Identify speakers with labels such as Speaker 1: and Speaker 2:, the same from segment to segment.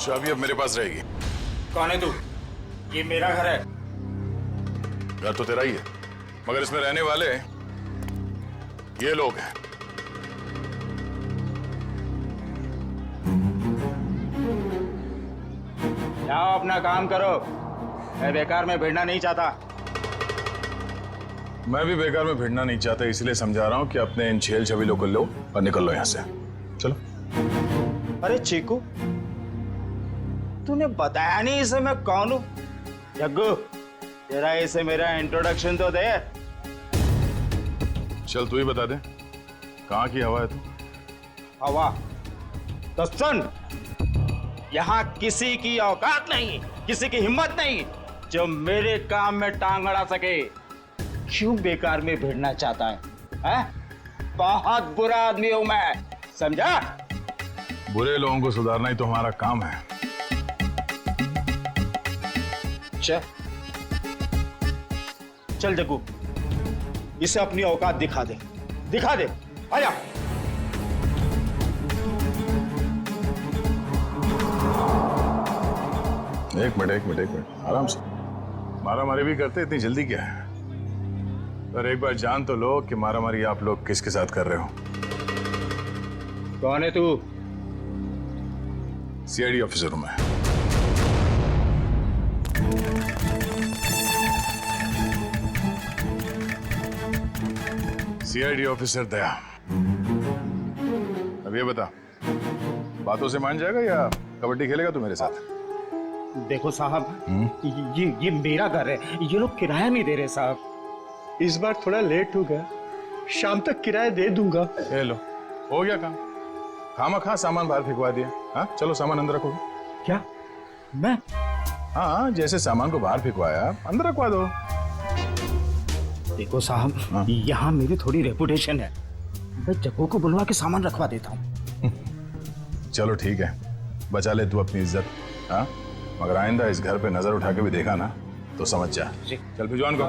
Speaker 1: चाबी अब मेरे पास रहेगी।
Speaker 2: कौन है तू? ये मेरा घर है।
Speaker 1: घर तो तेरा ही है, मगर इसमें रहने वाले ये लोग हैं।
Speaker 2: जाओ अपना काम करो, मैं बेकार में भिड़ना नहीं चाहता।
Speaker 1: मैं भी बेकार में भिड़ना नहीं चाहता, इसलिए समझा रहा हूं कि अपने इन छेल छबीलों को लो और निकल लो यहां से। चलो।
Speaker 2: अरे चीकू, तूने बताया नहीं इसे मैं कौन हूं? जग्गू, तेरा इसे मेरा इंट्रोडक्शन तो दे।
Speaker 1: चल तू ही बता दे, कहाँ की हवा है तू?
Speaker 2: हवा? तो सुन, यहाँ किसी की औकात नहीं, किसी की हिम्मत नहीं जो मेरे काम में टांग अड़ा सके। क्यों बेकार में भिड़ना चाहता है? बहुत बुरा आदमी हूं मैं, समझा?
Speaker 1: बुरे लोगों को सुधारना ही तो हमारा काम है।
Speaker 2: चल जग्गू, इसे अपनी औकात दिखा दे, दिखा दे। आजा।
Speaker 1: एक मिनट, आराम से। मारामारी भी करते, इतनी जल्दी क्या है? पर एक बार जान तो लो कि मारामारी आप लोग किसके साथ कर रहे हो।
Speaker 2: कौन है तू?
Speaker 1: सीआईडी ऑफिसर हूं मैं। सीआईडी ऑफिसर दया। अब ये बता, बातों से मान जाएगा या कबड्डी खेलेगा तू मेरे साथ?
Speaker 2: देखो साहब, ये मेरा घर है, ये लोग किराया नहीं दे रहे साहब।
Speaker 3: इस बार थोड़ा लेट हो गया, शाम तक किराया दे दूंगा।
Speaker 1: ले लो, हो गया काम। खामखा सामान बाहर फेंकवा दिया। हाँ चलो, सामान अंदर रखो।
Speaker 2: क्या? मैं?
Speaker 1: हाँ, जैसे सामान को बाहर फेंकवाया अंदर रखवा दो।
Speaker 2: देखो साहब, यहाँ मेरी थोड़ी रेपुटेशन है, मैं जग्गू को बुलवा के सामान रखवा देता हूँ।
Speaker 1: चलो ठीक है, बचा ले तू अपनी इज्जत। हाँ, मगर आइंदा इस घर पे नजर उठा के भी देखा ना तो समझ जा। चल भिजवान को।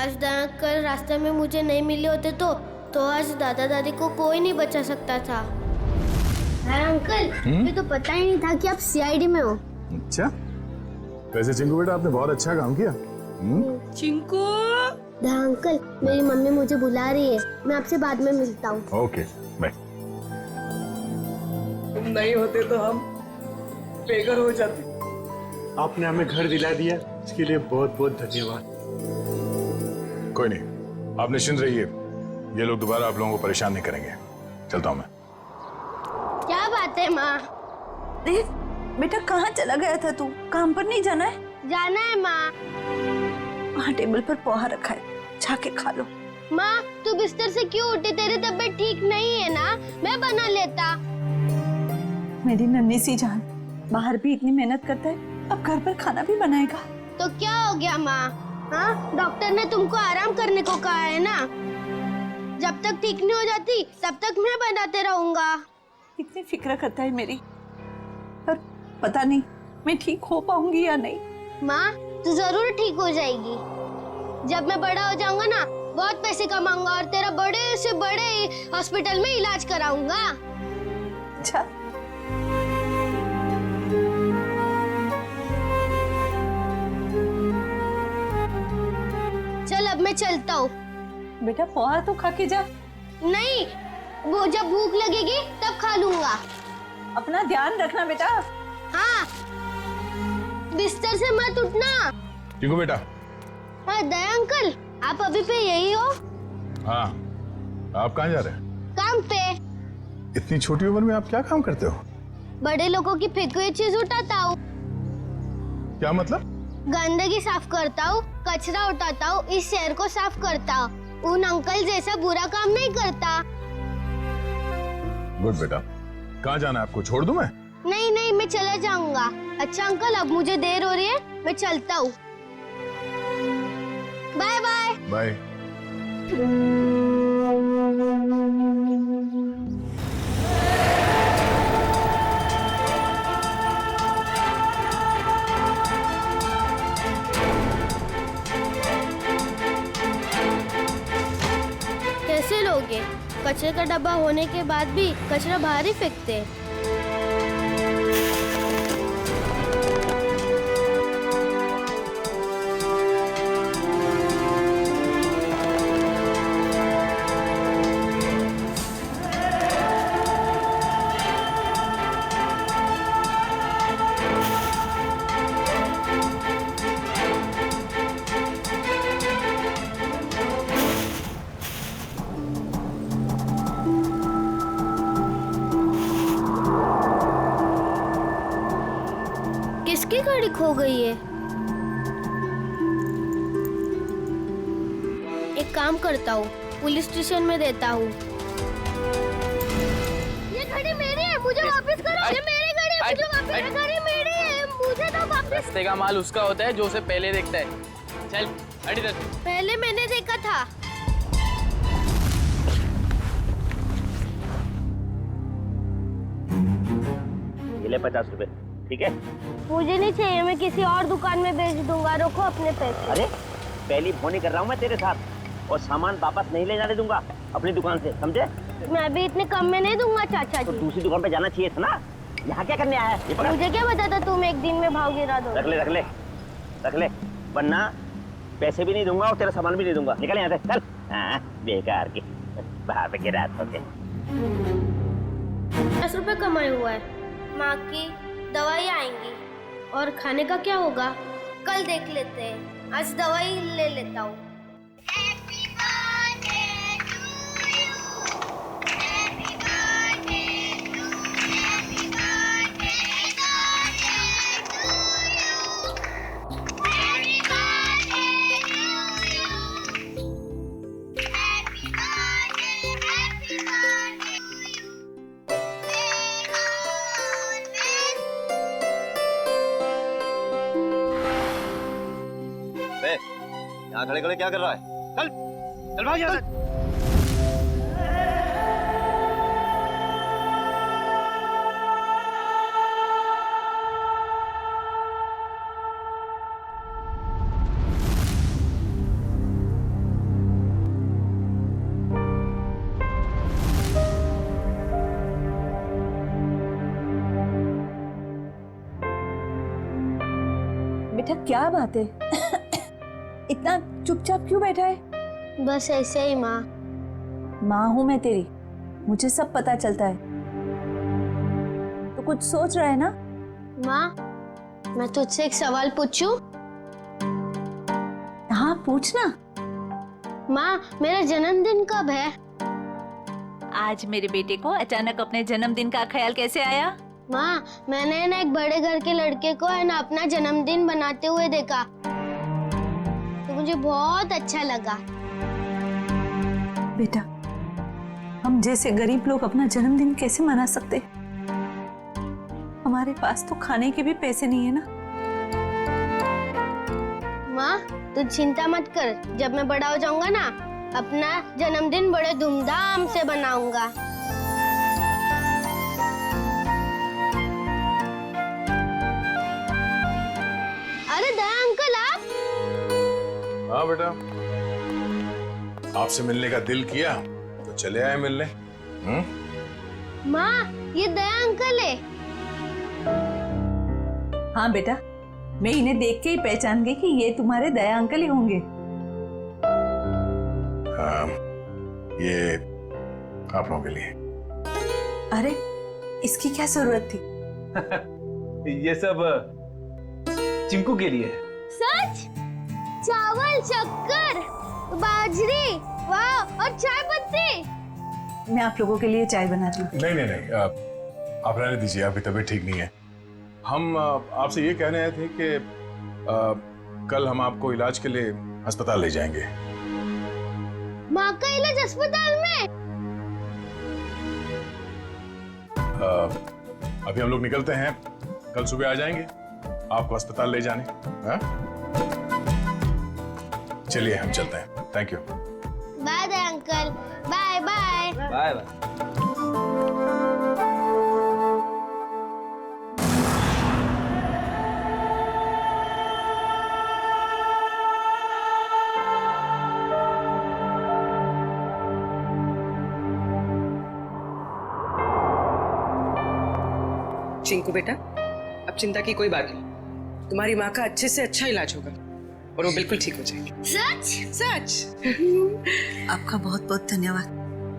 Speaker 4: आज कल रास्ते में मुझे नहीं मिले होते तो आज दादा दादी को कोई नहीं बचा सकता था। अरे अंकल, मुझे तो पता ही नहीं था कि आप सीआईडी में हो।
Speaker 1: अच्छा, वैसे चिंकू बेटा आपने बहुत अच्छा काम किया।
Speaker 4: चिंकू। अंकल, मेरी मम्मी मुझे बुला रही है, मैं आपसे बाद में मिलता हूँ।
Speaker 1: Okay bye.
Speaker 5: तुम नहीं होते तो हम बेघर हो जाते।
Speaker 3: आपने हमें घर दिला दिया, इसके लिए बहुत बहुत धन्यवाद।
Speaker 1: कोई नहीं, आप निश्चिंत रहिए, ये लोग दोबारा आप लोगों को परेशान नहीं करेंगे। चलता हूँ मैं।
Speaker 4: क्या बात है माँ?
Speaker 6: देख बेटा, कहाँ चला गया था तू? काम पर नहीं जाना है?
Speaker 4: जाना है माँ।
Speaker 6: वहाँ टेबल पर पोहा रखा है, जाके खा लो।
Speaker 4: माँ, तू बिस्तर से क्यों उठी? तेरी तबीयत ठीक नहीं है ना? मैं बना लेता।
Speaker 6: मेरी नन्ही सी जान, बाहर भी इतनी मेहनत करता है, अब घर पर खाना भी बनाएगा।
Speaker 4: तो क्या हो गया माँ? हाँ, डॉक्टर ने तुमको आराम करने को कहा है ना। जब तक ठीक नहीं हो जाती तब तक मैं बनाते रहूंगा।
Speaker 6: कितनी फिक्र करता है मेरी, पर पता नहीं मैं ठीक हो पाऊंगी या नहीं।
Speaker 4: माँ, तू जरूर ठीक हो जाएगी। जब मैं बड़ा हो जाऊंगा ना, बहुत पैसे कमाऊंगा और तेरा बड़े से बड़े हॉस्पिटल में इलाज कराऊंगा।
Speaker 6: अच्छा,
Speaker 4: चल अब मैं चलता हूँ।
Speaker 6: बेटा पोहा तो खा के जा।
Speaker 4: नहीं, वो जब भूख लगेगी तब खा लूंगा।
Speaker 6: अपना ध्यान रखना बेटा।
Speaker 4: हाँ, बिस्तर से मत उठना।
Speaker 1: चिंकू बेटा।
Speaker 4: हाँ दया अंकल, आप अभी पे यही हो?
Speaker 1: हाँ, आप कहाँ जा रहे हैं?
Speaker 4: काम पे।
Speaker 1: इतनी छोटी उम्र में आप क्या काम करते हो?
Speaker 4: बड़े लोगों की फेंकी हुई चीज उठाता हूँ।
Speaker 1: क्या मतलब?
Speaker 4: गंदगी साफ करता हूँ, कचरा उठाता हूँ, इस शहर को साफ करता हूँ। उन अंकल जैसा बुरा काम नहीं करता।
Speaker 1: गुड बेटा। कहाँ जाना है आपको? छोड़ दूं मैं?
Speaker 4: नहीं नहीं, मैं चला जाऊंगा। अच्छा अंकल, अब मुझे देर हो रही है, मैं चलता हूँ। Bye bye.
Speaker 1: बाय।
Speaker 4: कचरे का डब्बा होने के बाद भी कचरा बाहर ही फेंकते हैं। किसकी गाड़ी खो गई है? एक काम करता हूँ, पुलिस स्टेशन में देता हूँ। ये गाड़ी मेरी है, मुझे वापस करो। ये मेरी गाड़ी है, मुझे वापस। ये गाड़ी मेरी है, मुझे तो वापस।
Speaker 7: रास्ते का माल उसका होता है जो उसे पहले देखता है। चल हट इधर।
Speaker 4: पहले मैंने देखा था।
Speaker 8: ये ले 50 रुपए, ठीक है?
Speaker 4: मुझे नहीं चाहिए, मैं किसी और दुकान में बेच दूंगा। रखो अपने पैसे।
Speaker 8: अरे पहली फोन ही कर रहा हूँ मैं तेरे साथ, और सामान वापस नहीं ले जाने दूंगा अपनी दुकान से, समझे?
Speaker 4: मैं भी इतने कम में नहीं दूंगा चाचा
Speaker 8: तो
Speaker 4: जी।
Speaker 8: दूसरी दुकान पे जाना चाहिए था ना, यहाँ क्या करने आया है? ये पकड़।
Speaker 4: मुझे क्या पता था तुम एक दिन में भाव गिरा दो।
Speaker 8: रख ले रख ले रख ले, वरना पैसे भी नहीं दूंगा और तेरा सामान भी नहीं दूंगा। निकल यहाँ से, चल। हाँ, बेकार की बाहर पे गिरा के।
Speaker 4: 10 रुपए कमाए हुआ है। माँ की दवाई आएंगी और खाने का क्या होगा कल देख लेते हैं। आज दवाई ले लेता हूँ।
Speaker 8: यहाँ खड़े खड़े क्या कर रहा है? चल चल भाग यहाँ से।
Speaker 6: बेटा क्या बात है? इतना चुपचाप क्यों बैठा है?
Speaker 4: बस ऐसे ही माँ।
Speaker 6: माँ हूं मैं तेरी, मुझे सब पता चलता है। तो कुछ सोच रहा है ना?
Speaker 4: माँ, मैं तुझसे एक सवाल पूछूं?
Speaker 6: हाँ पूछना।
Speaker 4: माँ, मेरा जन्मदिन कब है?
Speaker 6: आज मेरे बेटे को अचानक अपने जन्मदिन का ख्याल कैसे आया?
Speaker 4: माँ, मैंने ना एक बड़े घर के लड़के को है ना अपना जन्मदिन बनाते हुए देखा, तो मुझे बहुत अच्छा लगा।
Speaker 6: बेटा, हम जैसे गरीब लोग अपना जन्मदिन कैसे मना सकते? हमारे पास तो खाने के भी पैसे नहीं है ना।
Speaker 4: माँ, तू चिंता मत कर, जब मैं बड़ा हो जाऊंगा ना, अपना जन्मदिन बड़े धूमधाम से बनाऊंगा। अरे दया अंकल, आप?
Speaker 1: हाँ बेटा, आपसे मिलने का दिल किया तो चले आए मिलने।
Speaker 4: माँ, ये दया अंकल है।
Speaker 6: हाँ बेटा, मैं इन्हें देख के ही पहचान गई कि ये तुम्हारे दया अंकल ही होंगे।
Speaker 1: हाँ, ये आप लोगों के लिए।
Speaker 6: अरे इसकी क्या जरूरत थी?
Speaker 7: ये सब चिंकू के लिए।
Speaker 4: सच? चावल, शक्कर, बाजरी, वाह, और चाय पत्ती।
Speaker 6: मैं आप लोगों के लिए चाय बनाती हूँ।
Speaker 1: नहीं नहीं नहीं, आप रहने दीजिए, आपकी तबीयत ठीक नहीं है। हम आपसे ये कहने आए थे कि कल हम आपको इलाज के लिए अस्पताल ले जाएंगे।
Speaker 4: माँ का इलाज अस्पताल में?
Speaker 1: अभी हम लोग निकलते हैं, कल सुबह आ जाएंगे आपको अस्पताल ले जाने। हाँ? चलिए हम चलते हैं। Thank you.
Speaker 4: Bye Daya uncle, bye bye.
Speaker 7: Bye bye.
Speaker 5: Chinku बेटा, अब चिंता की कोई बात नहीं। तुम्हारी माँ का अच्छे से अच्छा इलाज होगा और वो बिल्कुल ठीक हो जाएगी।
Speaker 4: सच?
Speaker 5: सच।
Speaker 6: आपका बहुत बहुत धन्यवाद।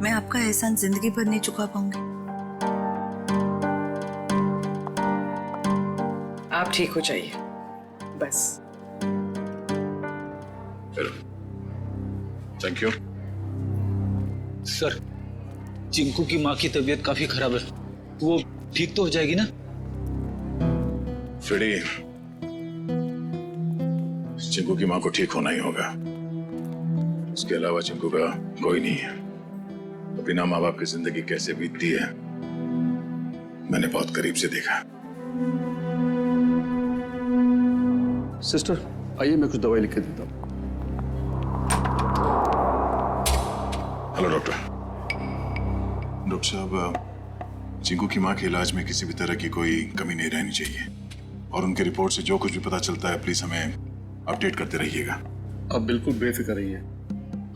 Speaker 6: मैं आपका एहसान जिंदगी भर नहीं चुका पाऊंगी।
Speaker 5: आप ठीक हो जाइए बस।
Speaker 1: Thank you.
Speaker 9: सर, चिंकू की माँ की तबीयत काफी खराब है, वो ठीक तो हो जाएगी ना?
Speaker 1: फ्रेडी, चिंकू की माँ को ठीक होना ही होगा। उसके अलावा चिंकू का कोई नहीं है। तो बिना माँ बाप की जिंदगी कैसे बीतती है मैंने बहुत करीब से देखा।
Speaker 3: सिस्टर आइए, मैं कुछ दवाई लिख के देता हूँ।
Speaker 1: Hello doctor. डॉक्टर साहब, चिंकू की माँ के इलाज में किसी भी तरह की कोई कमी नहीं रहनी चाहिए और उनके रिपोर्ट से जो कुछ भी पता चलता है प्लीज हमें अपडेट करते रहिएगा।
Speaker 3: आप बिल्कुल बेफिक्र रहिए,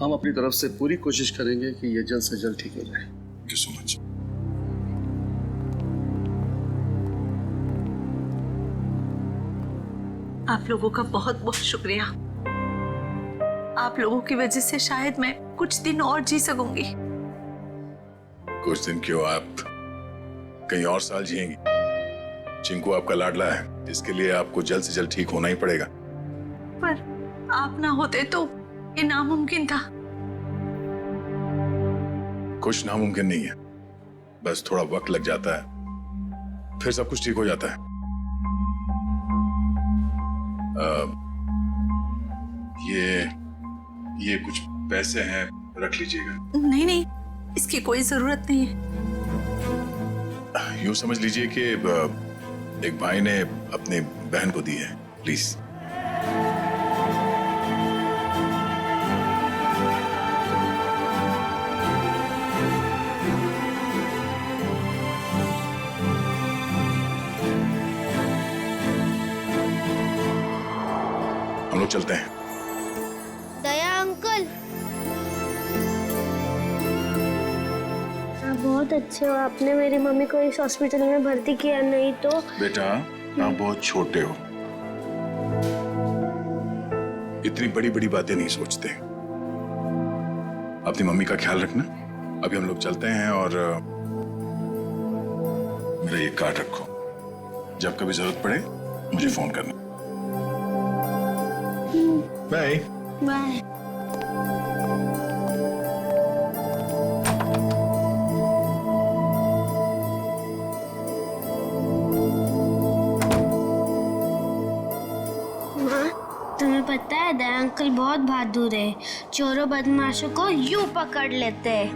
Speaker 3: हम अपनी तरफ से पूरी कोशिश करेंगे कि ये जल्द से जल्द ठीक हो जाए।
Speaker 1: Thank you so much.
Speaker 6: आप लोगों का बहुत बहुत शुक्रिया। आप लोगों की वजह से शायद मैं कुछ दिन और जी सकूंगी।
Speaker 1: कुछ दिन क्यों, आप कहीं और साल जिएंगी। चिंकू आपका लाडला है, इसके लिए आपको जल्द से जल्द ठीक होना ही पड़ेगा।
Speaker 6: पर आप ना होते तो ये नामुमकिन था।
Speaker 1: कुछ नामुमकिन नहीं है, बस थोड़ा वक्त लग जाता है, फिर सब कुछ ठीक हो जाता है। ये कुछ पैसे हैं, रख लीजिएगा।
Speaker 6: नहीं नहीं, इसकी कोई जरूरत नहीं है।
Speaker 1: यूं समझ लीजिए कि एक भाई ने अपनी बहन को दी है, प्लीज। हम लोग चलते हैं।
Speaker 4: दया अंकल, आप बहुत अच्छे हो। आपने मेरी मम्मी को इस हॉस्पिटल में भर्ती किया, नहीं तो।
Speaker 1: बेटा, आप बहुत छोटे हो, इतनी बड़ी बड़ी बातें नहीं सोचते। अपनी मम्मी का ख्याल रखना। अभी हम लोग चलते हैं और मेरा ये कार्ड रखो, जब कभी जरूरत पड़े मुझे फोन करना। Bye
Speaker 4: bye. तुम्हें पता है दया अंकल बहुत बहादुर है, चोरों बदमाशों को यूं पकड़ लेते हैं।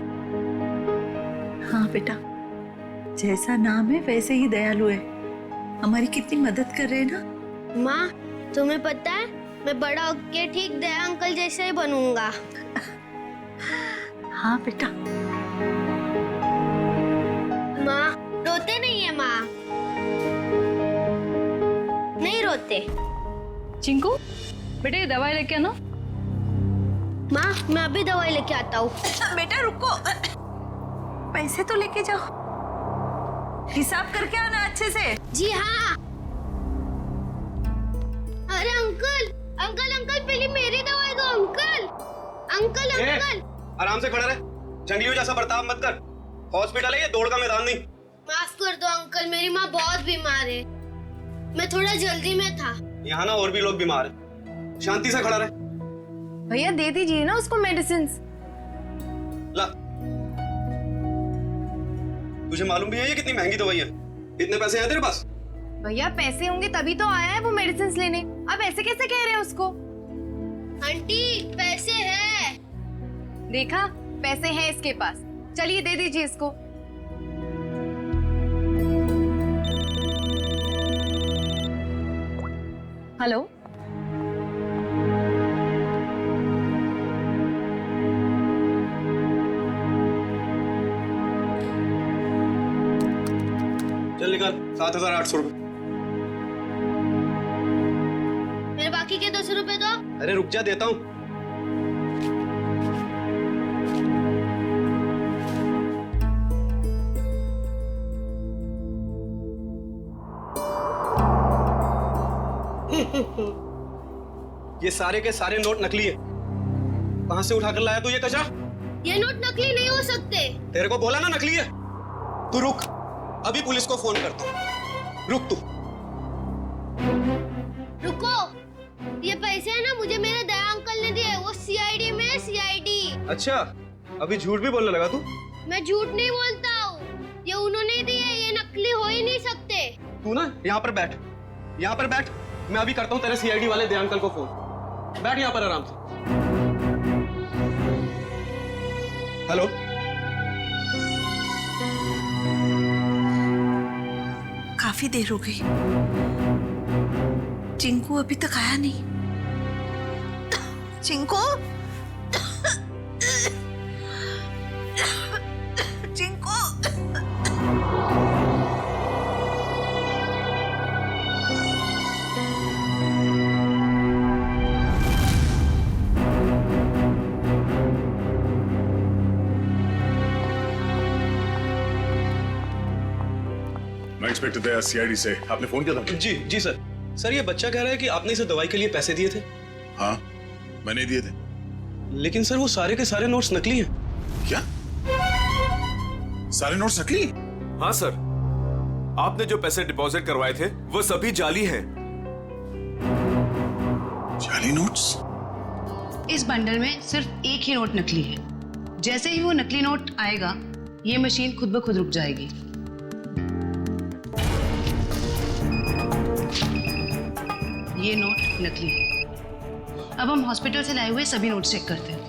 Speaker 6: हाँ बेटा, जैसा नाम है वैसे ही दयालु है। हमारी कितनी मदद कर रहे हैं ना।
Speaker 4: माँ, तुम्हें पता है मैं बड़ा होके ठीक दया अंकल जैसे ही बनूंगा।
Speaker 6: हाँ बेटा।
Speaker 4: माँ, रोते नहीं है माँ? नहीं रोते।
Speaker 10: चिंकू बेटा, ये दवाई लेके आना।
Speaker 4: माँ, मैं अभी दवाई लेके आता हूँ।
Speaker 6: बेटा रुको, पैसे तो लेके जाओ, हिसाब करके आना अच्छे से।
Speaker 4: जी हाँ। अरे अंकल, अंकल अंकल, पहले मेरी दवाई दो अंकल। अंकल अंकल,
Speaker 2: आराम से खड़ा रहे, जंगलियों जैसा बर्ताव मत कर। हॉस्पिटल है ये, दौड़ का मैदान नहीं।
Speaker 4: माफ कर दो अंकल, मेरी माँ बहुत बीमार है, मैं थोड़ा जल्दी में था।
Speaker 2: यहाँ ना और भी लोग बीमार हैं, शांति से खड़ा रहे।
Speaker 10: भैया दे दीजिए ना उसको मेडिसिन।
Speaker 2: ला, तुझे मालूम भी है ये कितनी महंगी दवाई है? इतने पैसे हैं तेरे पास?
Speaker 10: भैया पैसे होंगे तभी तो आया है वो मेडिसिन लेने। अब ऐसे कैसे कह रहे हैं उसको?
Speaker 4: आंटी, पैसे हैं।
Speaker 10: देखा, पैसे हैं इसके पास। चलिए दे दीजिए इसको। हेलो,
Speaker 2: चल निकाल 7,800 रुपए।
Speaker 4: मेरे बाकी के 200 रुपए दो।
Speaker 2: अरे रुक जा, देता हूँ।
Speaker 11: ये सारे के सारे नोट नकली है। कहां से उठाकर लाया तू ये कचरा?
Speaker 4: ये नोट नकली नहीं हो सकते।
Speaker 11: तेरे को बोला ना नकली है। तू रुक, अभी पुलिस को फोन करता हूं। रुक तू।
Speaker 4: रुको, ये पैसे है ना मुझे मेरे दया अंकल ने दिए। वो सीआईडी में है, सीआईडी।
Speaker 11: अच्छा, अभी झूठ भी बोलने लगा तू?
Speaker 4: मैं झूठ नहीं बोलता हूँ, ये उन्होंने दिए, ये नकली हो ही नहीं सकते।
Speaker 11: तू ना यहाँ पर बैठ, यहाँ पर बैठ। मैं अभी करता हूँ तेरे सीआईडी वाले दया अंकल को फोन। बैठ यहाँ पर आराम से। हेलो,
Speaker 6: काफी देर हो गई, चिंकू अभी तक आया नहीं। चिंकू, चिंकू।
Speaker 1: मैं इंस्पेक्टर दया सीआईडी से। आपने फोन किया था?
Speaker 11: जी जी सर। सर ये बच्चा कह रहा है कि आपने इसे दवाई के लिए पैसे दिए थे।
Speaker 1: हाँ, मैंने दिए थे।
Speaker 11: लेकिन सर वो सारे के सारे नोट्स नकली हैं।
Speaker 1: क्या? सारे नोट्स नकली?
Speaker 12: हाँ सर, आपने जो पैसे डिपॉजिट करवाए थे वो सभी जाली हैं।
Speaker 1: जाली नोट्स?
Speaker 13: इस बंडल में सिर्फ एक ही नोट नकली है। जैसे ही वो नकली नोट आएगा, ये मशीन खुद ब खुद रुक जाएगी। ये नोट नकली है। अब हम हॉस्पिटल से लाए हुए सभी नोट चेक करते हैं।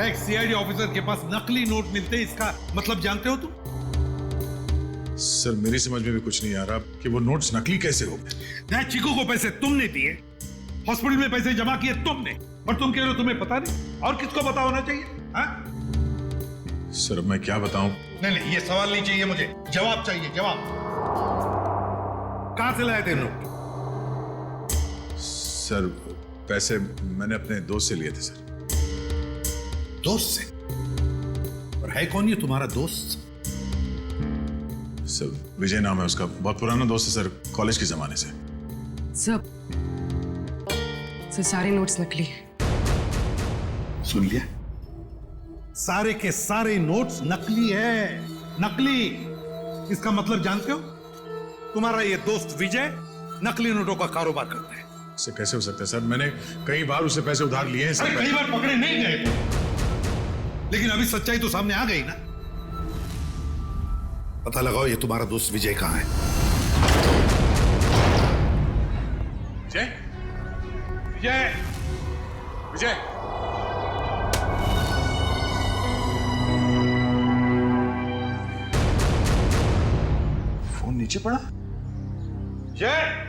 Speaker 14: एक सीआईडी ऑफिसर के पास नकली नोट मिलते हैं, इसका मतलब जानते हो तुम?
Speaker 1: सर मेरी समझ में भी कुछ नहीं आ रहा कि वो नोट्स नकली कैसे हो गए।
Speaker 14: चीकू को पैसे तुमने दिए, हॉस्पिटल में पैसे जमा किए तुमने, और तुम कह रहे हो तुम्हें पता नहीं? और किसको पता होना चाहिए? हाँ?
Speaker 1: सर मैं क्या बताऊं?
Speaker 14: नहीं, ये सवाल नहीं चाहिए मुझे, जवाब चाहिए, जवाब। कहां से लाए थे नोट?
Speaker 1: सर पैसे मैंने अपने दोस्त से लिए थे सर।
Speaker 14: दोस्त से? और है कौन ये तुम्हारा दोस्त?
Speaker 1: सर विजय नाम है उसका, बहुत पुराना दोस्त है सर, कॉलेज के जमाने से।
Speaker 5: सब सारे नोट्स नकली हैं।
Speaker 14: सुन लिया? सारे के सारे नोट्स नकली है, नकली। इसका मतलब जानते हो? तुम्हारा ये दोस्त विजय नकली नोटों का कारोबार करता है।
Speaker 1: इससे कैसे हो सकता है सर? मैंने कई बार उससे पैसे उधार लिए हैं सर।
Speaker 14: कई बार पकड़े नहीं गए, लेकिन अभी सच्चाई तो सामने आ गई ना। पता लगाओ ये तुम्हारा दोस्त विजय कहां है।
Speaker 1: विजय, विजय, विजय। फोन नीचे पड़ा।
Speaker 14: जय,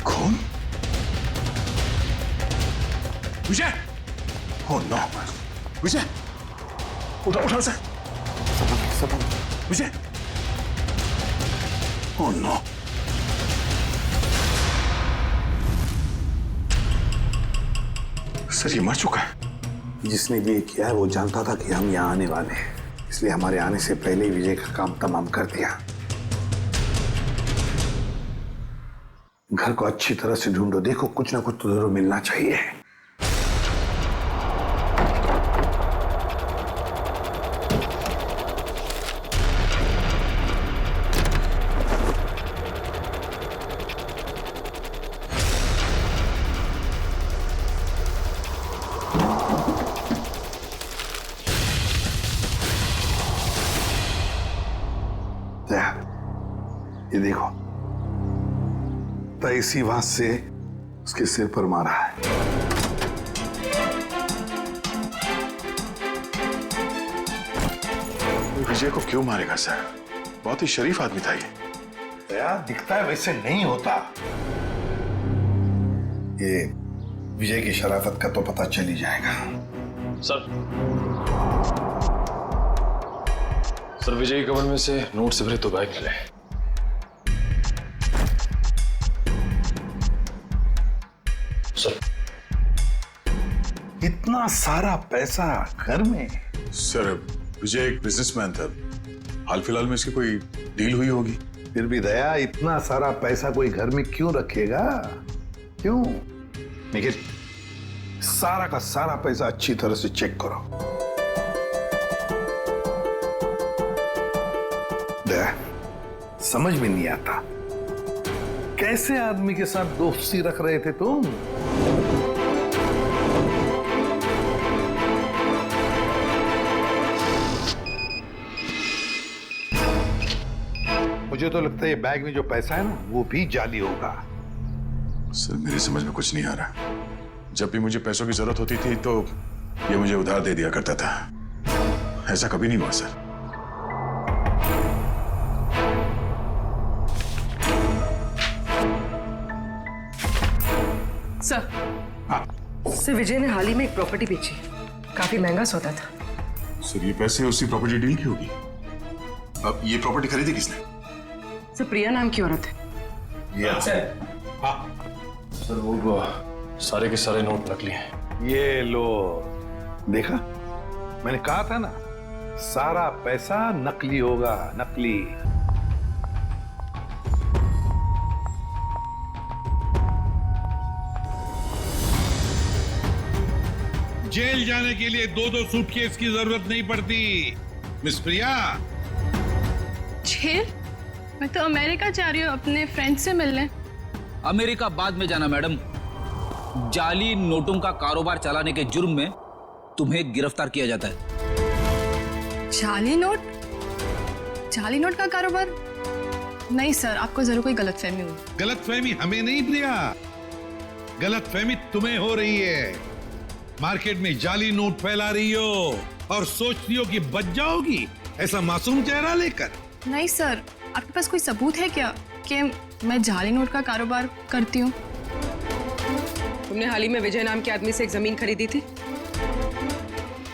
Speaker 1: कौन? विजय! Oh no! विजय! उठा sir. Vijay! Oh no! Sir ये मर चुका है।
Speaker 15: जिसने भी ये किया है वो जानता था कि हम यहाँ आने वाले हैं, इसलिए हमारे आने से पहले ही विजय का काम तमाम कर दिया। घर को अच्छी तरह से ढूंढो, देखो कुछ ना कुछ तो जरूर मिलना चाहिए। ये देखो, तो इसी बात से उसके सिर पर मारा है।
Speaker 1: विजय को क्यों मारेगा सर? बहुत ही शरीफ आदमी था ये।
Speaker 14: दया दिखता है वैसे नहीं होता।
Speaker 15: ये विजय की शराफत का तो पता चल ही जाएगा।
Speaker 12: सर विजय के कवर में से नोट से भरे 2 बैग मिले।
Speaker 14: इतना सारा पैसा घर में?
Speaker 1: सर विजय एक बिजनेसमैन था, हाल फिलहाल में इसकी कोई डील हुई होगी।
Speaker 14: फिर भी दया, इतना सारा पैसा कोई घर में क्यों रखेगा? क्यों? निखिल, सारा का सारा पैसा अच्छी तरह से चेक करो। दया, समझ में नहीं आता कैसे आदमी के साथ दोस्ती रख रहे थे तुम? मुझे तो लगता है ये बैग में जो पैसा है ना, वो भी जाली होगा।
Speaker 1: सर मेरी समझ में कुछ नहीं आ रहा। जब भी मुझे पैसों की जरूरत होती थी तो ये मुझे उधार दे दिया करता था। ऐसा कभी नहीं हुआ सर।
Speaker 5: सर विजय ने हाल ही में एक प्रॉपर्टी बेची, काफी महंगा सौदा था।
Speaker 1: सर ये पैसे उसी प्रॉपर्टी डील की होगी। अब ये प्रॉपर्टी खरीदी किसने?
Speaker 5: सर प्रिया नाम की औरत है।
Speaker 11: सर वो सारे के सारे नोट नकली हैं।
Speaker 14: ये लो, देखा, मैंने कहा था ना, सारा पैसा नकली होगा, नकली। जेल जाने के लिए 2-2 सूटकेस की जरूरत नहीं पड़ती मिस प्रिया।
Speaker 16: जेल? मैं तो अमेरिका जा रही हूँ अपने फ्रेंड से मिलने।
Speaker 9: अमेरिका बाद में जाना मैडम। जाली नोटों का कारोबार चलाने के जुर्म में तुम्हें गिरफ्तार किया जाता है।
Speaker 16: जाली नोट? जाली नोट का कारोबार? नहीं सर, आपको जरूर कोई गलतफहमी हुई।
Speaker 14: गलतफहमी हमें नहीं प्रिया, गलतफहमी तुम्हें हो रही है। मार्केट में जाली नोट फैला रही हो और सोचती हो कि बच जाओगी ऐसा मासूम चेहरा लेकर।
Speaker 16: नहीं सर, आपके पास कोई सबूत है क्या कि मैं जाली नोट का कारोबार करती हूँ?
Speaker 5: तुमने हाल ही में विजय नाम के आदमी से एक जमीन खरीदी थी।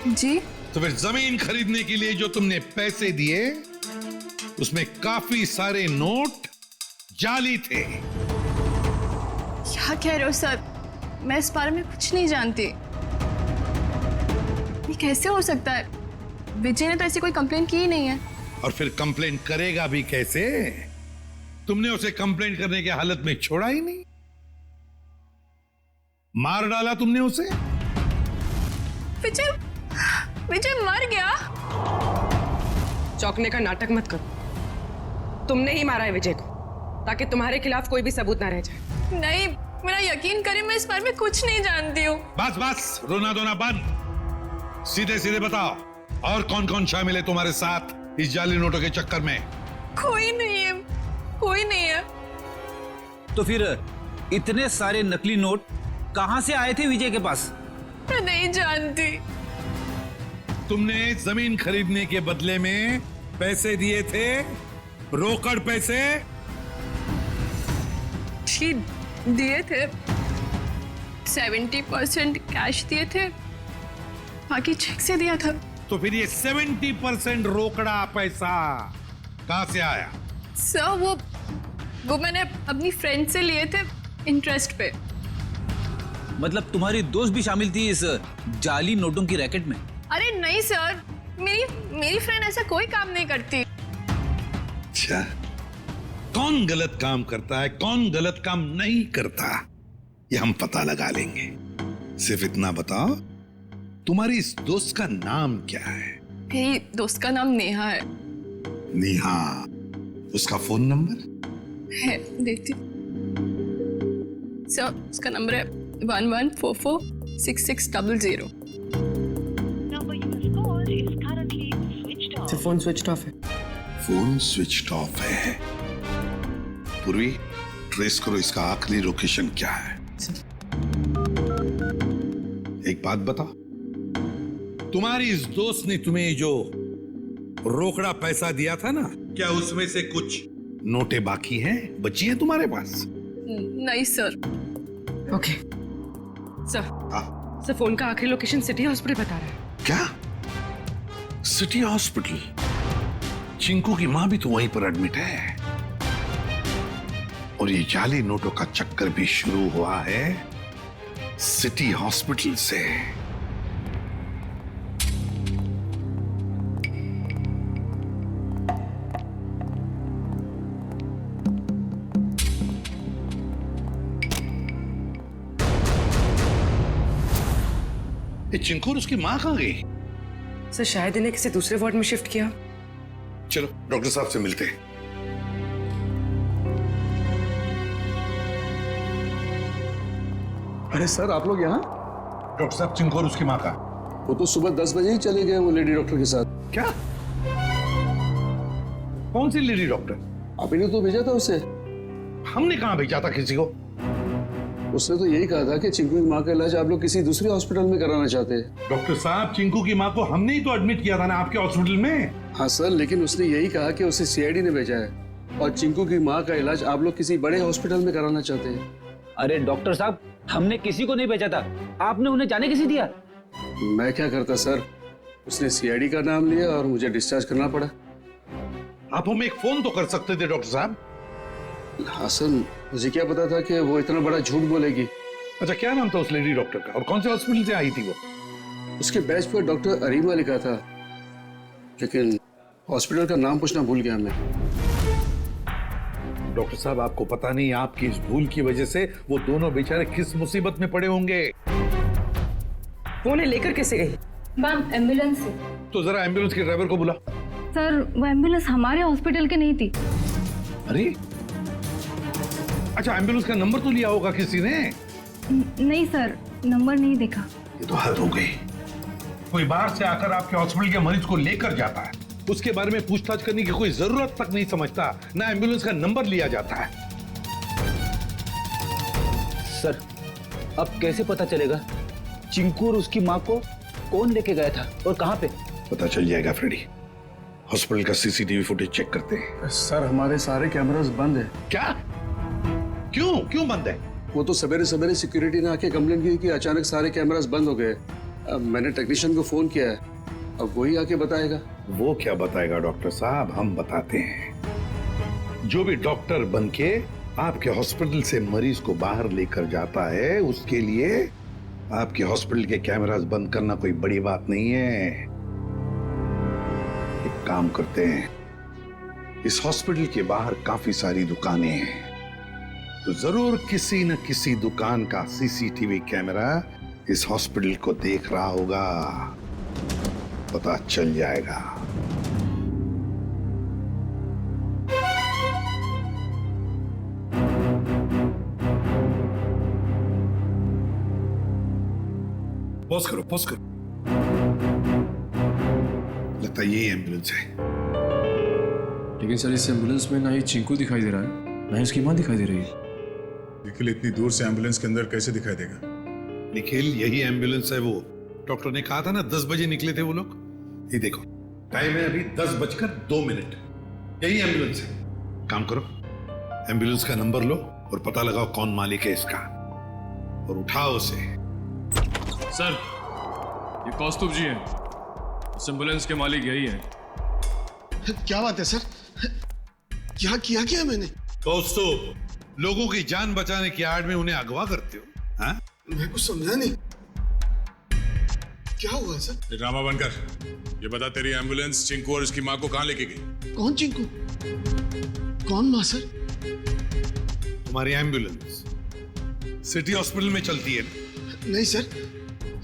Speaker 16: जी।
Speaker 14: तो फिर जमीन खरीदने के लिए जो तुमने पैसे दिए, उसमें काफी सारे नोट जाली थे।
Speaker 16: क्या कह रहे हो सर? मैं इस बारे में कुछ नहीं जानती। ये कैसे हो सकता है? विजय ने तो ऐसी कोई कंप्लेन की ही नहीं है।
Speaker 14: और फिर कंप्लेन करेगा भी कैसे? तुमने उसे कंप्लेन करने की हालत में छोड़ा ही नहीं, मार डाला तुमने उसे।
Speaker 16: विजय, विजय मर गया?
Speaker 5: चौंकने का नाटक मत करो। तुमने ही मारा है विजय को, ताकि तुम्हारे खिलाफ कोई भी सबूत ना रह जाए।
Speaker 16: नहीं, मेरा यकीन करिए, मैं इस बारे में कुछ नहीं जानती हूँ।
Speaker 14: बस बस, रोना धोना बंद। सीधे सीधे बताओ, और कौन कौन शामिल है तुम्हारे साथ इस जाली नोटों के चक्कर में?
Speaker 16: कोई नहीं है, कोई नहीं है।
Speaker 9: तो फिर इतने सारे नकली नोट कहां से आए थे विजय के पास?
Speaker 16: मैं नहीं जानती।
Speaker 14: तुमने जमीन खरीदने के बदले में पैसे दिए थे, रोकड़ पैसे?
Speaker 16: जी दिए थे, 70% कैश दिए थे, बाकी चेक से दिया था।
Speaker 14: तो फिर ये 70% रोकड़ा पैसा कहां से आया?
Speaker 16: सर वो मैंने अपनी फ्रेंड से लिए थे इंटरेस्ट पे।
Speaker 9: मतलब तुम्हारी दोस्त भी शामिल थी इस जाली नोटों की रैकेट में?
Speaker 16: अरे नहीं सर, मेरी फ्रेंड ऐसा कोई काम नहीं करती।
Speaker 14: अच्छा, कौन गलत काम करता है, कौन गलत काम नहीं करता, ये हम पता लगा लेंगे। सिर्फ इतना बताओ, तुम्हारी इस दोस्त का नाम क्या है?
Speaker 16: मेरी दोस्त का नाम नेहा है।
Speaker 14: नेहा, उसका फोन नंबर
Speaker 16: है, देती सर। उसका नंबर है 11446600।
Speaker 5: फोन स्विच ऑफ है।
Speaker 14: फोन स्विच ऑफ है। पूर्वी, ट्रेस करो इसका आखिरी लोकेशन क्या है। एक बात बताओ, तुम्हारी इस दोस्त ने तुम्हें जो रोकड़ा पैसा दिया था ना, क्या उसमें से कुछ नोटें बाकी हैं, बची हैं तुम्हारे पास?
Speaker 16: नहीं sir.
Speaker 5: Okay sir. Sir phone का आखिरी लोकेशन सिटी हॉस्पिटल बता रहा है।
Speaker 14: क्या? City hospital? चिंकू की मां भी तो वहीं पर एडमिट है। और ये जाली नोटों का चक्कर भी शुरू हुआ है सिटी हॉस्पिटल से। ये चिंकू और उसकी माँ कहाँ गई?
Speaker 5: सर शायद इन्हें किसी दूसरे वार्ड में शिफ्ट किया।
Speaker 14: चलो डॉक्टर साहब से मिलते हैं।
Speaker 3: अरे सर, आप लोग यहाँ?
Speaker 14: डॉक्टर साहब, चिंकू और उसकी माँ का?
Speaker 3: वो तो सुबह 10 बजे ही चले गए, वो लेडी डॉक्टर के साथ।
Speaker 14: क्या? कौन सी लेडी डॉक्टर?
Speaker 3: आप ही ने तो भेजा था उसे।
Speaker 14: हमने कहाँ भेजा था किसी को?
Speaker 3: उसने तो यही कहा था कि चिंकू की माँ का इलाज आप लोग किसी दूसरे हॉस्पिटल में कराना चाहते हैं।
Speaker 14: डॉक्टर साहब, चिंकू की माँ को हमने ही तो एडमिट किया था ना आपके हॉस्पिटल में।
Speaker 3: हाँ सर, लेकिन उसने यही कहा कि उसे सीआईडी ने भेजा है और चिंकू की माँ का इलाज आप लोग किसी बड़े हॉस्पिटल में कराना चाहते हैं।
Speaker 9: अरे डॉक्टर साहब, हमने किसी को नहीं भेजा था, आपने उन्हें जाने किसी दिया?
Speaker 3: मैं क्या करता सर, उसने सीआईडी का नाम लिया और मुझे डिस्चार्ज करना पड़ा।
Speaker 14: आप हमें एक फोन तो कर सकते थे डॉक्टर साहब।
Speaker 3: हाँ सर, मुझे क्या पता था कि वो इतना बड़ा झूठ बोलेगी।
Speaker 14: अच्छा, क्या नाम था उस लेडी डॉक्टर का और कौन से हॉस्पिटल से आई थी वो?
Speaker 3: उसके बैच पर डॉक्टर अरीमा लिखा था, लेकिन हॉस्पिटल का नाम पूछना भूल गया मैं।
Speaker 14: डॉक्टर साहब, आपको पता नहीं आपकी इस भूल की वजह से वो दोनों बेचारे किस मुसीबत में पड़े होंगे।
Speaker 5: वो उन्हें लेकर कैसे गई?
Speaker 17: मैम, एम्बुलेंस से।
Speaker 14: तो जरा एम्बुलेंस के ड्राइवर को बुला।
Speaker 17: सर, वो एम्बुलेंस हमारे हॉस्पिटल की नहीं थी।
Speaker 14: अरे अच्छा, एम्बुलेंस का नंबर तो लिया होगा किसी ने?
Speaker 17: नहीं सर, नंबर नहीं देखा।
Speaker 14: ये तो हद हो गई। कोई बाहर से आकर आपके हॉस्पिटल के मरीज को लेकर जाता है, उसके बारे में पूछताछ करने की कोई जरूरत तक नहीं समझता, ना एम्बुलेंस का नंबर लिया जाता है।
Speaker 9: सर, अब कैसे पता चलेगा चिंकू और उसकी माँ को कौन लेके गया था और कहाँ पे?
Speaker 14: पता चल जाएगा फ्रेडी। हॉस्पिटल का सीसीटीवी फुटेज चेक करते हैं।
Speaker 3: सर, हमारे सारे कैमरास बंद है।
Speaker 14: क्या? क्यों बंद है?
Speaker 3: वो तो सवेरे सवेरे सिक्योरिटी ने आके कंप्लेंट की कि अचानक सारे कैमरास बंद हो गए। अब मैंने टेक्नीशियन को फोन किया है, अब वही आके बताएगा।
Speaker 14: वो क्या बताएगा डॉक्टर साहब, हम बताते हैं। जो भी डॉक्टर बनके आपके हॉस्पिटल से मरीज को बाहर लेकर जाता है, उसके लिए आपके हॉस्पिटल के कैमरास बंद करना कोई बड़ी बात नहीं है। एक काम करते हैं, इस हॉस्पिटल के बाहर काफी सारी दुकानें हैं, तो जरूर किसी न किसी दुकान का सीसीटीवी कैमरा इस हॉस्पिटल को देख रहा होगा, पता चल जाएगा। पॉज करो। लगता है यही एम्बुलेंस है।
Speaker 18: लेकिन सर, इस एम्बुलेंस में ना ही चिंकू दिखाई दे रहा है, ना ही उसकी माँ दिखाई दे रही है।
Speaker 1: निखिल, इतनी दूर से एम्बुलेंस के अंदर कैसे दिखाई देगा?
Speaker 14: निखिल, यही एम्बुलेंस है। वो डॉक्टर ने कहा था ना 10 बजे निकले थे वो लोग। ये देखो, टाइम है अभी 10:02। यही एम्बुलेंस है। काम करो, एम्बुलेंस का नंबर लो और पता लगाओ कौन मालिक है इसका, और उठाओ उसे।
Speaker 18: सर, ये कौस्तुभ जी हैं, इस एम्बुलेंस के मालिक यही हैं।
Speaker 3: क्या बात है सर, क्या किया मैंने?
Speaker 14: कौस्तुभ, लोगों की जान बचाने की आड़ में उन्हें अगवा करते हो? हाँ?
Speaker 3: मैं कुछ समझा नहीं, क्या हुआ सर?
Speaker 1: ड्रामा बनकर ये बता, तेरी एम्बुलेंस चिंकू और उसकी माँ को कहाँ लेके गई?
Speaker 3: कौन चिंकू, कौन माँ सर?
Speaker 14: तुम्हारी एम्बुलेंस सिटी हॉस्पिटल में चलती है ना?
Speaker 3: नहीं सर,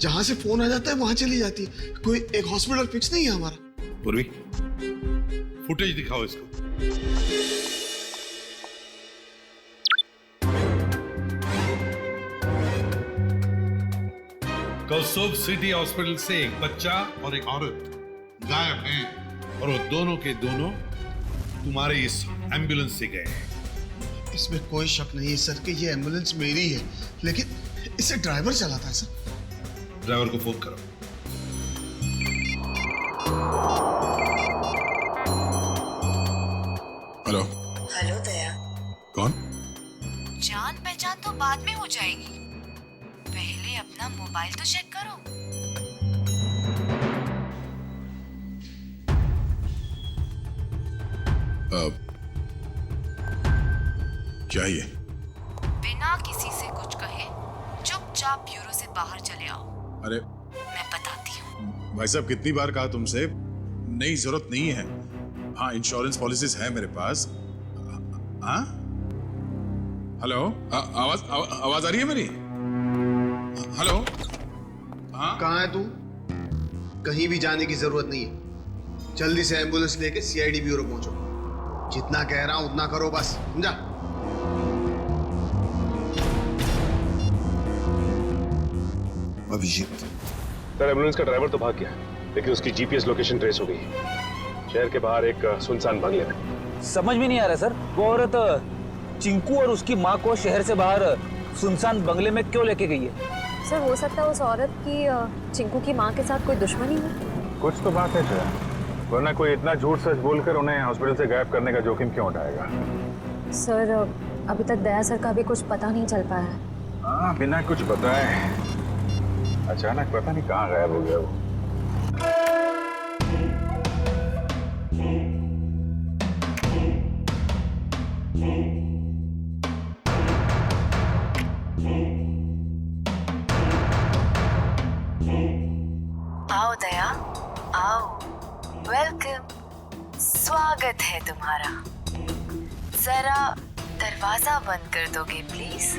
Speaker 3: जहां से फोन आ जाता है वहां चली जाती है, कोई एक हॉस्पिटल फिक्स नहीं है हमारा।
Speaker 14: पूर्वी, फुटेज दिखाओ इसको। कौस्तुभ सिटी हॉस्पिटल से एक बच्चा और एक औरत गायब हैं, और वो दोनों के दोनों तुम्हारे इस एम्बुलेंस से गए हैं।
Speaker 3: इसमें कोई शक नहीं है सर कि ये एम्बुलेंस मेरी है, लेकिन इसे ड्राइवर चलाता है सर।
Speaker 14: ड्राइवर को फोन करो।
Speaker 1: हेलो।
Speaker 6: हेलो दया।
Speaker 1: कौन?
Speaker 6: जान पहचान तो बाद में हो जाएगी, पहले अपना मोबाइल तो चेक करो।
Speaker 1: क्या ये?
Speaker 6: बिना किसी से कुछ कहे चुपचाप ब्यूरो से बाहर चले आओ।
Speaker 1: अरे
Speaker 6: मैं बताती हूँ।
Speaker 1: भाई साहब, कितनी बार कहा तुमसे, नहीं जरूरत नहीं है। हाँ, इंश्योरेंस पॉलिसीज है मेरे पास। हाँ, हेलो, आवाज आ रही है मेरी? हेलो,
Speaker 19: कहाँ है तू? कहीं भी जाने की जरूरत नहीं है, जल्दी से एम्बुलेंस लेके सीआईडी ब्यूरो पहुंचो। जितना कह रहा हूं उतना करो बस, समझा?
Speaker 14: अभिजीत,
Speaker 20: सर एम्बुलेंस का ड्राइवर तो भाग गया, लेकिन उसकी जीपीएस लोकेशन ट्रेस हो गई है शहर के बाहर एक सुनसान बंगले में।
Speaker 9: समझ में नहीं आ रहा सर, वो औरत चिंकू और उसकी माँ को शहर से बाहर सुनसान बंगले में क्यों लेके गई है?
Speaker 21: सर हो सकता है उस औरत की चिंकू की माँ के साथ कोई दुश्मनी हो।
Speaker 20: कुछ तो बात है सर, वरना कोई इतना झूठ सच बोलकर उन्हें हॉस्पिटल से गायब करने का जोखिम क्यों उठाएगा?
Speaker 21: सर अभी तक दया सर का भी कुछ पता नहीं चल पाया है।
Speaker 20: हाँ, बिना कुछ बताए अचानक पता नहीं कहाँ गायब हो गया वो।
Speaker 21: आओ दया, आओ, वेलकम, स्वागत है तुम्हारा। जरा दरवाजा बंद कर दोगे प्लीज?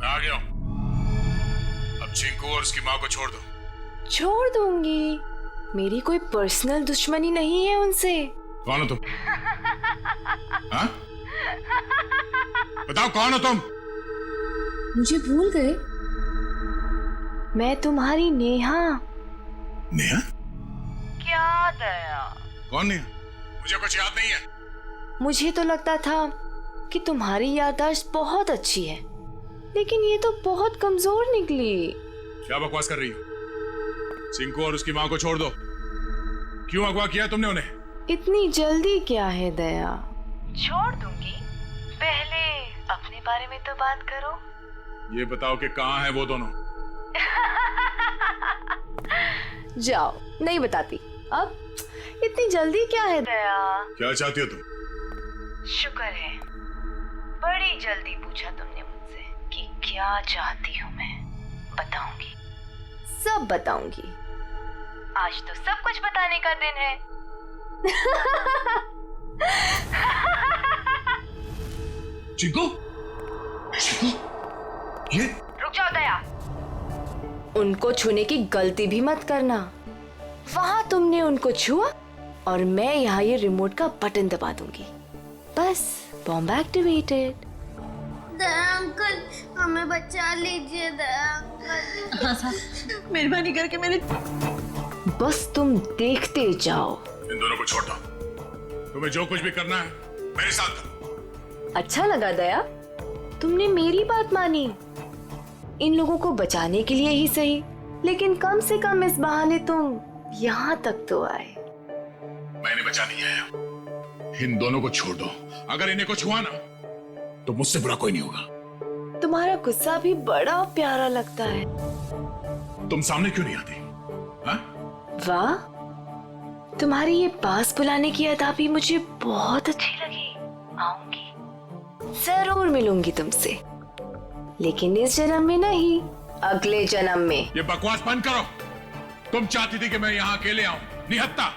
Speaker 1: मैं आ गया हूं। अब चिंकू और उसकी माँ को छोड़ दो।
Speaker 21: छोड़ दूंगी? मेरी कोई पर्सनल दुश्मनी नहीं है उनसे।
Speaker 1: कौन हो तुम? हाँ? बताओ कौन हो तुम?
Speaker 21: मुझे भूल गए? मैं तुम्हारी नेहा।
Speaker 1: नेहा?
Speaker 21: क्या दया?
Speaker 1: कौन नेहा? मुझे कुछ याद नहीं है।
Speaker 21: मुझे तो लगता था कि तुम्हारी याददाश्त बहुत अच्छी है, लेकिन ये तो बहुत कमजोर निकली।
Speaker 1: क्या बकवास कर रही हो? चिंकू और उसकी माँ को छोड़ दो। क्यों अगवा किया तुमने उन्हें?
Speaker 21: इतनी जल्दी क्या है दया? छोड़ दूंगी, पहले अपने बारे में तो बात करो।
Speaker 1: ये बताओ कि कहाँ है वो दोनों?
Speaker 21: जाओ, नहीं बताती। अब इतनी जल्दी क्या है दया?
Speaker 1: क्या चाहती हो तुम?
Speaker 21: शुक्र है बड़ी जल्दी पूछा तुमने मुझसे कि क्या चाहती हूँ मैं। बताऊंगी, सब बताऊंगी। आज तो सब कुछ बताने का दिन है।
Speaker 1: चिंकू? चिंकू? ये?
Speaker 21: रुक जाओ दया, उनको छूने की गलती भी मत करना। वहां तुमने उनको छुआ और मैं यहाँ ये रिमोट का बटन दबा दूंगी। बस, बॉम्ब एक्टिवेटेड।
Speaker 4: दया अंकल, हमें बचा लीजिए दया अंकल।
Speaker 6: हाँ साहब, मेहरबानी करके मेरे।
Speaker 21: बस तुम देखते जाओ।
Speaker 1: इन दोनों को छोड़ दो। तुम्हें जो कुछ भी करना है मेरे साथ करो।
Speaker 21: अच्छा लगा दया, तुमने मेरी बात मानी। इन लोगों को बचाने के लिए ही सही, लेकिन कम से कम इस बहाने तुम यहाँ तक तो आए।
Speaker 1: मैंने बचा नहीं आया। इन दोनों को छोड़ दो। अगर इन्हें कुछ हुआ ना तो मुझसे बुरा कोई नहीं होगा।
Speaker 21: तुम्हारा गुस्सा भी बड़ा प्यारा लगता है।
Speaker 1: तुम सामने क्यों नहीं आती? हाँ?
Speaker 21: वाह, तुम्हारी ये पास बुलाने की अदा भी मुझे बहुत अच्छी लगी। आऊंगी, जरूर मिलूंगी तुमसे, लेकिन इस जन्म में नहीं, अगले जन्म में।
Speaker 1: ये बकवास बंद करो। तुम चाहती थी कि मैं यहाँ अकेले आऊं, निहत्ता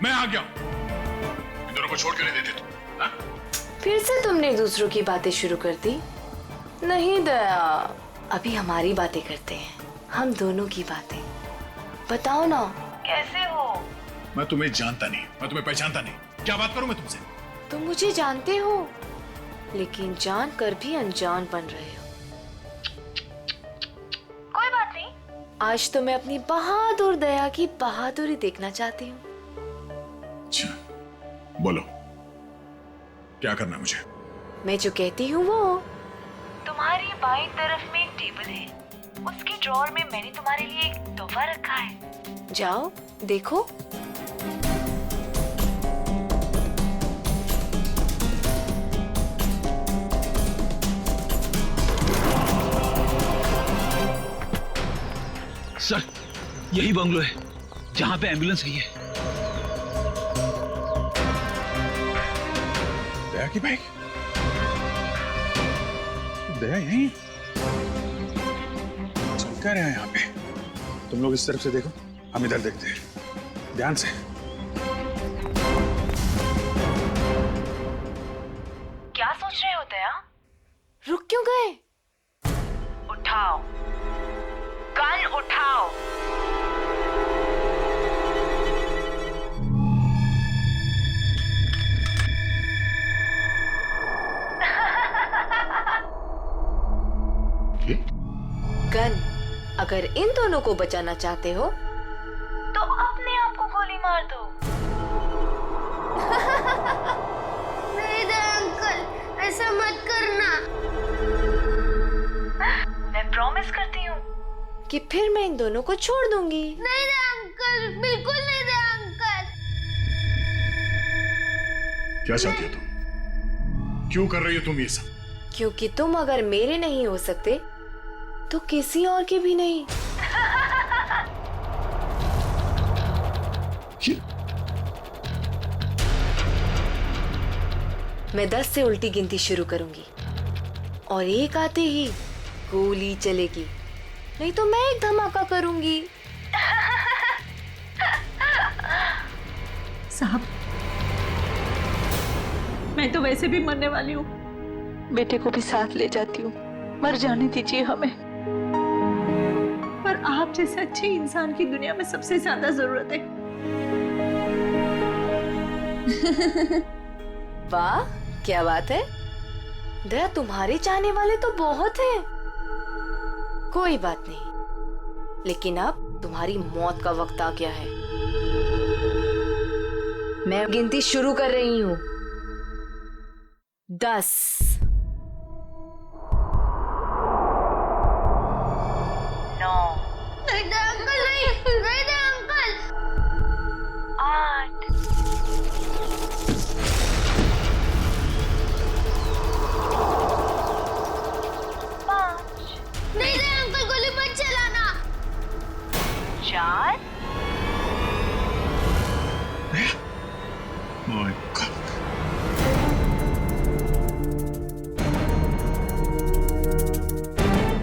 Speaker 1: मैं आ गया। इन दोनों को छोड़ के नहीं देते तुम। हाँ?
Speaker 21: फिर से तुमने दूसरों की बातें शुरू कर दी। नहीं दया, अभी हमारी बातें करते हैं, हम दोनों की बातें। बताओ ना, कैसे हो?
Speaker 1: मैं तुम्हें जानता नहीं, मैं तुम्हें पहचानता नहीं। क्या बात करूं मैं तुमसे?
Speaker 21: तुम मुझे जानते हो, लेकिन जान कर भी अनजान बन रहे हो। कोई बात नहीं, आज तो मैं अपनी बहादुर दया की बहादुरी देखना चाहती हूँ।
Speaker 1: अच्छा, बोलो क्या करना है मुझे?
Speaker 21: मैं जो कहती हूँ वो। तुम्हारी बाईं तरफ में एक टेबल है, उसके ड्रॉअर में मैंने तुम्हारे लिए एक तोहफा रखा है। जाओ देखो।
Speaker 9: सर, यही बंगलो है जहां पे एम्बुलेंस गई है।
Speaker 1: दया की बाइक? दया यहीं? चल क्या रहा है यहाँ पे?
Speaker 14: तुम लोग इस तरफ से देखो, हम इधर देखते हैं, ध्यान से।
Speaker 21: क्या सोच रहे हो दया? रुक क्यों गए? उठाओ, गन उठाओ। गन, अगर इन दोनों को बचाना चाहते हो तो अपने आप को गोली मार दो।
Speaker 4: नहीं दया अंकल, ऐसा मत करना।
Speaker 21: मैं प्रॉमिस करती हूँ कि फिर मैं इन दोनों को छोड़ दूंगी।
Speaker 4: नहीं दया अंकल, बिल्कुल नहीं दया अंकल।
Speaker 1: क्या चाहती हो तुम? क्यों कर रही हो तुम ये सब?
Speaker 21: क्योंकि तुम अगर मेरे नहीं हो सकते तो किसी और के भी नहीं। मैं 10 से उल्टी गिनती शुरू करूंगी और 1 आते ही गोली चलेगी, नहीं तो मैं एक धमाका करूंगी।
Speaker 6: साहब, मैं तो वैसे भी मरने वाली हूँ, बेटे को भी साथ ले जाती हूँ, मर जाने दीजिए हमें। पर आप जैसे अच्छे इंसान की दुनिया में सबसे ज्यादा जरूरत है।
Speaker 21: वाह, क्या बात है दया, तुम्हारे चाहने वाले तो बहुत हैं। कोई बात नहीं, लेकिन अब तुम्हारी मौत का वक्त आ गया है। मैं गिनती शुरू कर रही हूँ। 10, 9,
Speaker 4: नहीं दया अंकल, नहीं दया अंकल।
Speaker 21: 8, 5,
Speaker 4: नहीं दया अंकल, गोली मत चलाना।
Speaker 21: 4,
Speaker 1: My God.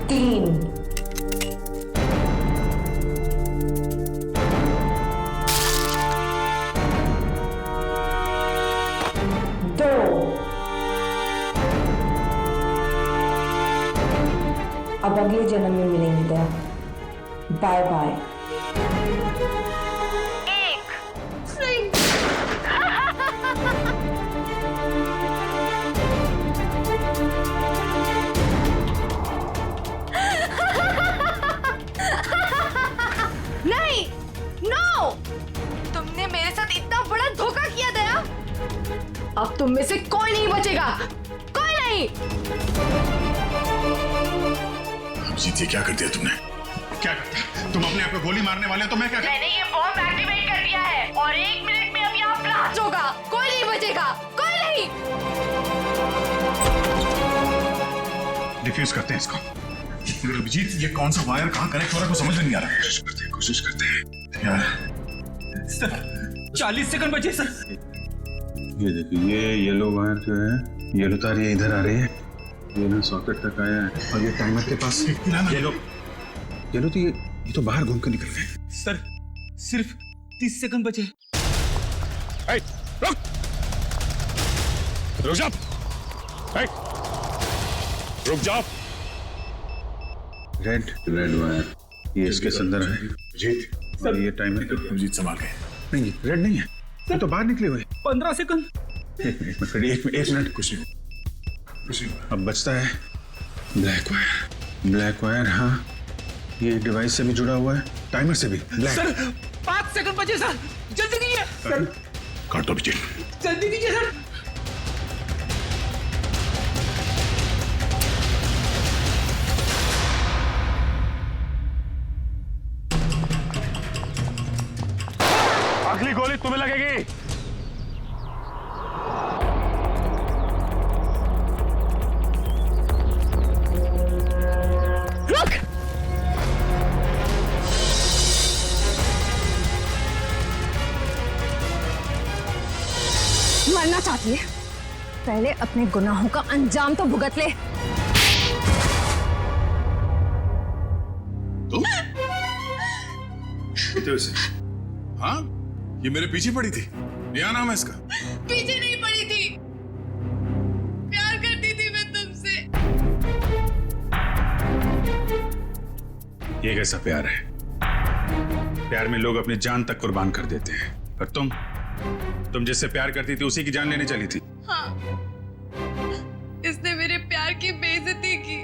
Speaker 21: 3, 2,
Speaker 8: अब अगले जन्म में मिलेंगे दया। Bye bye.
Speaker 10: नहीं, नो! तुमने मेरे साथ इतना बड़ा धोखा किया दया। अब तुम में से कोई नहीं बचेगा, कोई नहीं।
Speaker 1: अभिजीत, ये क्या कर दिया तुमने? क्या कर दिया? तुम अपने आप को गोली मारने वाले हो तो मैं क्या
Speaker 21: मैंने ये बॉम्ब एक्टिवेट कर दिया है और 1 मिनट में अब यहाँ ब्लास्ट होगा।
Speaker 10: कोई नहीं बचेगा, कोई नहीं।
Speaker 1: डिफ्यूज करते हैं इसको। मगर अभिजीत, ये कौन सा वायर कहाँ कनेक्ट हो रहा है, समझ में नहीं आ रहा है। कोशिश करते हैं यार।
Speaker 9: सर 40 सेकंड बचे सर।
Speaker 14: ये देखिए, ये येलो वायर जो है, येलो तार ये इधर आ रही है, ये ना सॉकेट तक आया है, और ये टाइमर के पास येलो तो ये तो बाहर घूम कर निकल गए।
Speaker 9: सर सिर्फ 30 सेकंड बचे।
Speaker 1: रुक जा, रुक जाओ।
Speaker 14: रेड वायर ये इसके अंदर है।
Speaker 1: जीत
Speaker 14: और ये टाइमर के
Speaker 1: अभिजीत संभाल गए।
Speaker 14: नहीं, रेड नहीं है, ये तो बाहर निकले हुए।
Speaker 9: 15 सेकंड।
Speaker 14: एक मिनट कुछ नहीं। अब बचता है ब्लैक वायर। हाँ, ये डिवाइस से भी जुड़ा हुआ है, टाइमर से भी।
Speaker 9: सर 5 सेकंड बचे सर, जल्दी कीजिए। सर
Speaker 1: काट दो अभिजीत,
Speaker 9: जल्दी कीजिए सर।
Speaker 20: अगली गोली तुम्हें लगेगी।
Speaker 10: रुक! मरना चाहती है? पहले अपने गुनाहों का अंजाम तो भुगत ले।
Speaker 1: जानते हो इसे? हाँ, ये मेरे पीछे पड़ी थी। क्या नाम है इसका?
Speaker 10: पीछे नहीं पड़ी थी, प्यार करती थी मैं तुमसे।
Speaker 20: ये कैसा प्यार है? प्यार में लोग अपनी जान तक कुर्बान कर देते हैं, और तुम जिससे प्यार करती थी उसी की जान लेने चली थी।
Speaker 10: हाँ, इसने मेरे प्यार की बेइज्जती की,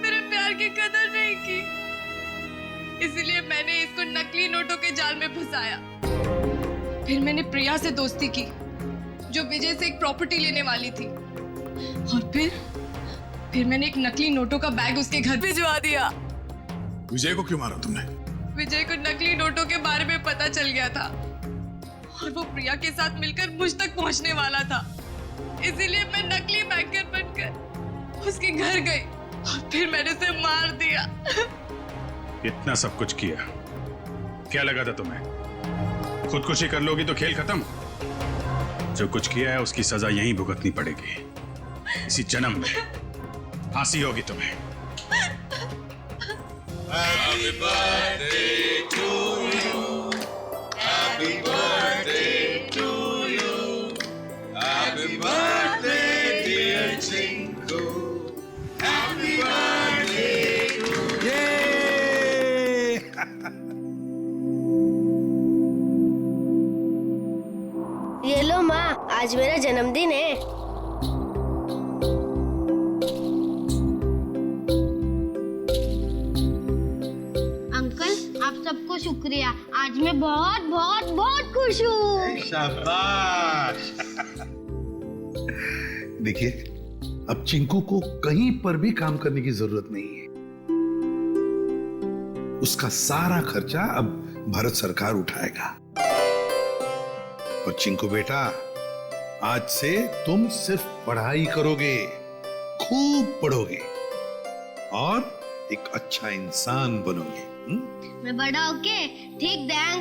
Speaker 10: मेरे प्यार की कदर नहीं की, इसलिए मैंने इसको नकली नोटों के जाल में फंसाया। फिर मैंने प्रिया से दोस्ती की, जो विजय से एक प्रॉपर्टी लेने वाली थी, और फिर मैंने एक नकली नोटों का बैग उसके घर भिजवा दिया।
Speaker 1: विजय को क्यों मारा तुमने?
Speaker 10: विजय को नकली नोटों के बारे में पता चल गया था, और वो प्रिया के साथ मिलकर मुझ तक पहुंचने वाला था, इसीलिए मैं नकली बैंकर बनकर उसके घर गई, और फिर मैंने उसे मार दिया।
Speaker 20: इतना सब कुछ किया, क्या लगा था तुम्हें? खुदकुशी कर लोगी तो खेल खत्म। जो कुछ किया है उसकी सजा यहीं भुगतनी पड़ेगी, इसी जन्म में फांसी होगी तुम्हें।
Speaker 7: Happy birthday to you. Happy birthday to you. Happy birthday dear Chinku. Happy birthday to you.
Speaker 4: ये लो माँ, आज मेरा जन्मदिन है। अंकल, आप सबको शुक्रिया, आज मैं बहुत बहुत बहुत खुश हूँ।
Speaker 14: शाबाश। देखिए, अब चिंकू को कहीं पर भी काम करने की जरूरत नहीं है। उसका सारा खर्चा अब भारत सरकार उठाएगा। और चिंकू बेटा, आज से तुम सिर्फ पढ़ाई करोगे, खूब पढ़ोगे और एक अच्छा इंसान बनोगे।
Speaker 4: मैं बड़ा होके ठीक दयान